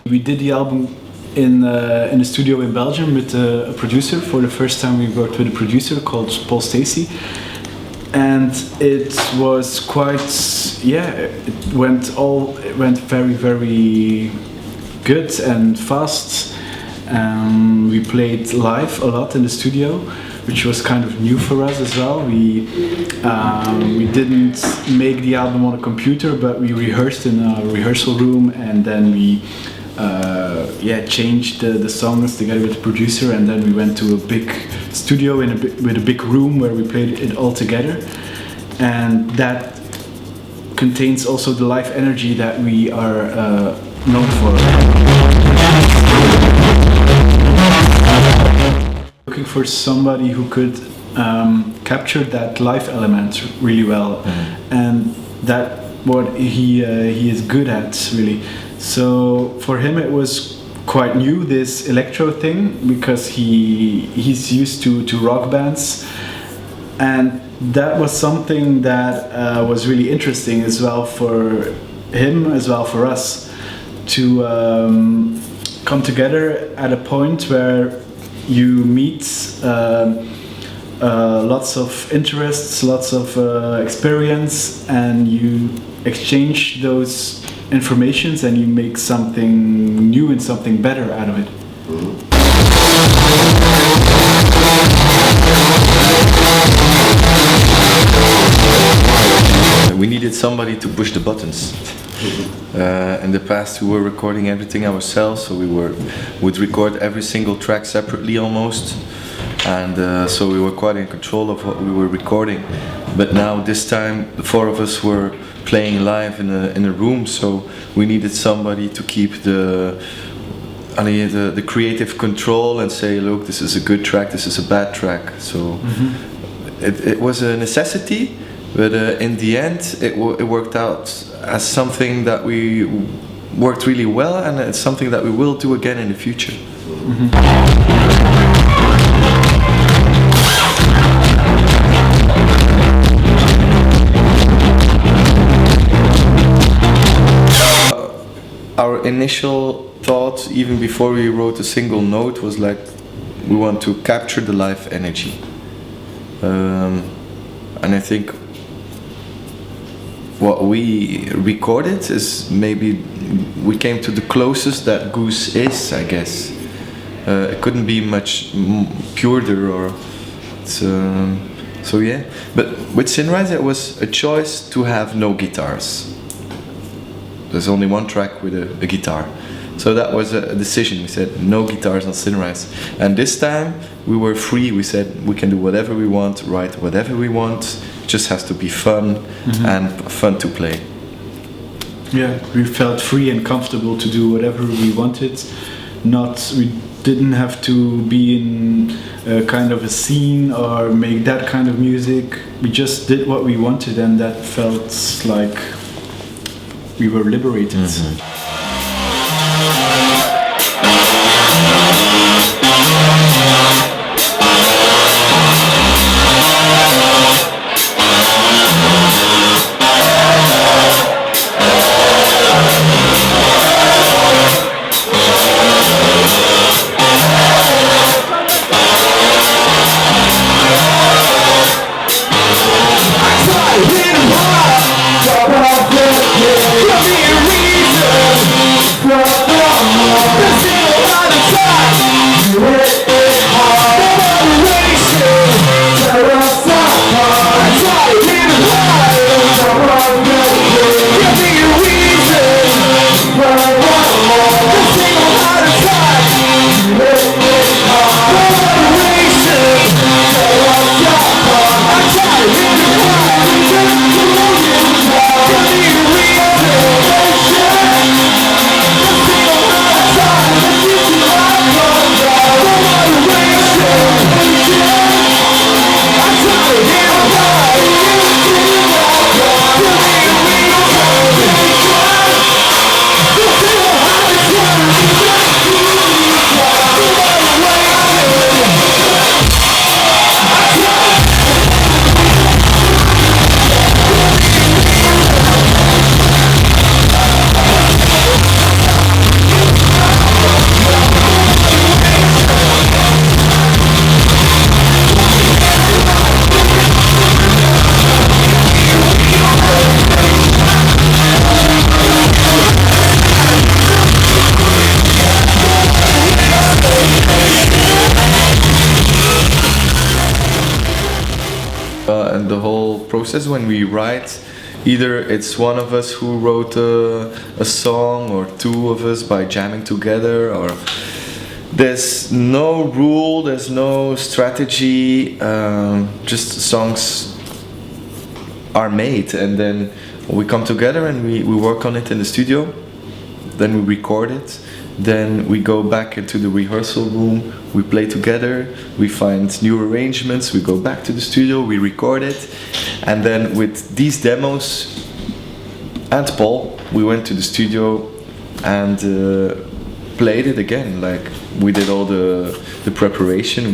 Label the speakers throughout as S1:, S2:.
S1: We did the album in a studio in Belgium with a producer. For the first time we worked with a producer called Paul Stacey. And it was quite, it went very, very good and fast. We played live a lot in the studio, which was kind of new for us as well. We didn't make the album on a computer, but we rehearsed in a rehearsal room, and then we changed the songs together with the producer, and then we went to a big studio with a big room where we played it all together, and that contains also the live energy that we are known for. Looking for somebody who could capture that live element really well, and that what he is good at really. So for him it was quite new, this electro thing, because he's used to rock bands, and that was something that was really interesting as well for him as well for us to come together at a point where you meet lots of interests, lots of experience, and you exchange those informations and you make something new and something better out of it.
S2: We needed somebody to push the buttons. In the past we were recording everything ourselves, so we would record every single track separately almost, and so we were quite in control of what we were recording. But now this time the four of us were playing live in a room, so we needed somebody to keep the creative control and say, look, this is a good track, this is a bad track. So it was a necessity, but in the end it worked out as something that we worked really well, and it's something that we will do again in the future. Our initial thought, even before we wrote a single note, was like, we want to capture the live energy. And I think what we recorded is maybe we came to the closest that Goose is, I guess. It couldn't be much purer, or so yeah. But with Sunrise it was a choice to have no guitars. There's only one track with a guitar. So that was a decision. We said no guitars on Sunrise. And this time we were free. We said we can do whatever we want, write whatever we want. It just has to be fun and fun to play.
S1: Yeah, we felt free and comfortable to do whatever we wanted. We didn't have to be in a kind of a scene or make that kind of music. We just did what we wanted, and that felt like we were liberated.
S3: Give me a reason.
S2: and the whole process when we write. Either it's one of us who wrote a song, or two of us by jamming together, or there's no rule, there's no strategy, just songs are made, and then we come together and we work on it in the studio, then we record it, then we go back into the rehearsal room, we play together, we find new arrangements, we go back to the studio, we record it, and then with these demos and Paul, we went to the studio and played it again. Like, we did all the preparation,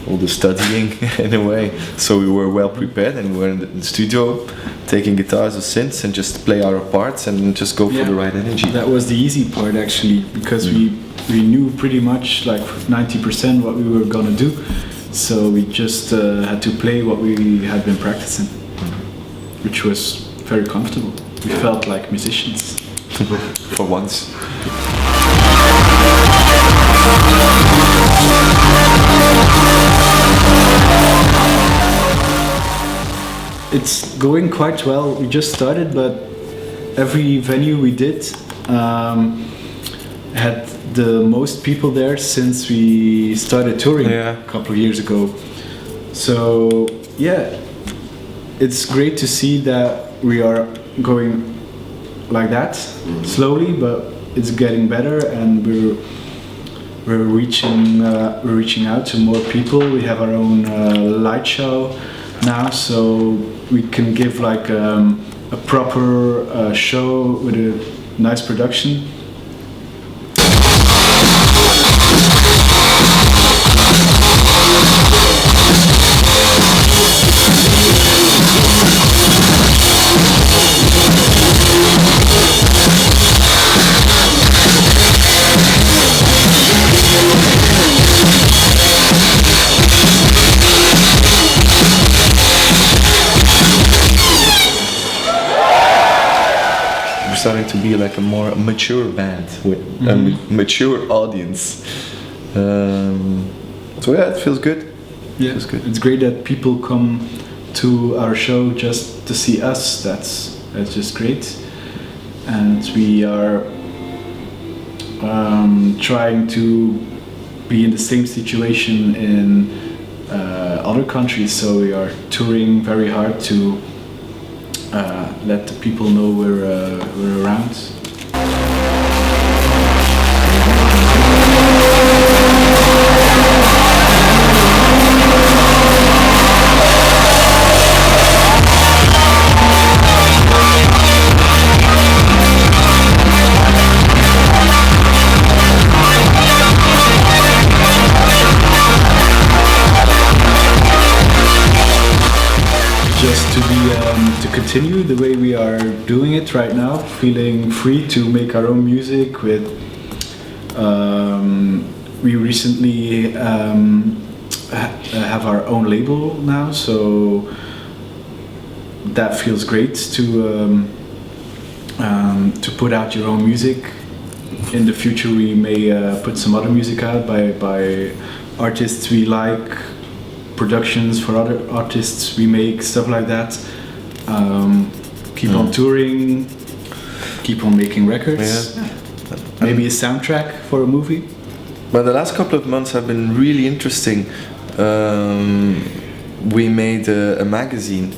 S2: all the studying in a way, so we were well prepared, and we were in the studio taking guitars or synths and just play our parts and just go for the right energy.
S1: That was the easy part actually, because we knew pretty much like 90% what we were gonna do, so we just had to play what we had been practicing, which was very comfortable. We felt like musicians.
S2: For once.
S1: It's going quite well. We just started, but every venue we did had the most people there since we started touring a couple of years ago. So yeah, it's great to see that we are going like that slowly, but it's getting better, and we're reaching out to more people. We have our own light show now, so we can give like a proper show with a nice production.
S2: Starting to be like a more mature band with a mature audience. So yeah, it feels good.
S1: Yeah,
S2: it's good.
S1: It's great that people come to our show just to see us. That's just great. And we are trying to be in the same situation in other countries. So we are touring very hard to let the people know we're around. Just to continue the way we are doing it right now, feeling free to make our own music. With we recently have our own label now, so that feels great to put out your own music. In the future, we may put some other music out by artists we like, productions for other artists we make, stuff like that. Keep on touring, keep on making records. Yeah. Maybe a soundtrack for a movie.
S2: But the last couple of months have been really interesting. We made a magazine,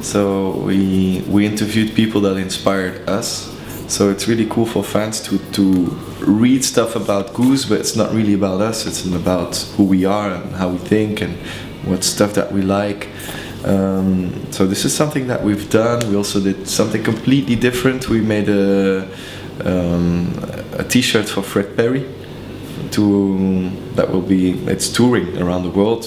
S2: so we interviewed people that inspired us. So it's really cool for fans to read stuff about Goose, but it's not really about us. It's about who we are and how we think and what stuff that we like. So this is something that we've done. We also did something completely different. We made a T-shirt for Fred Perry. It's touring around the world.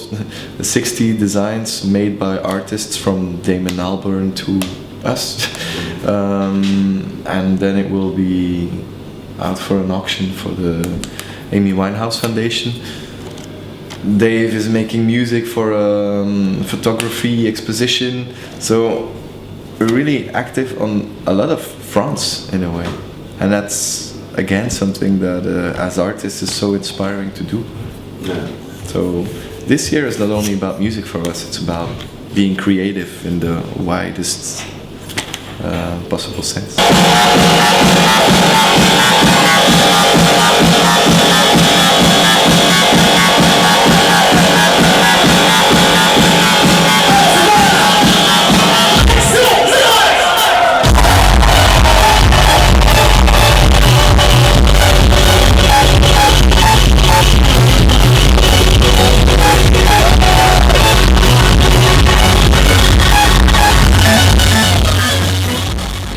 S2: 60 designs made by artists from Damon Albarn to us, and then it will be out for an auction for the Amy Winehouse Foundation. Dave is making music for a photography exposition, so we're really active on a lot of fronts in a way, and that's again something that as artists is so inspiring to do. Yeah. So this year is not only about music for us, it's about being creative in the widest possible sense.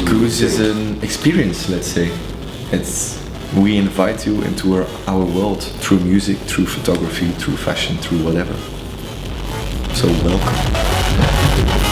S2: Goose is an experience, let's say. We invite you into our world through music, through photography, through fashion, through whatever. So welcome.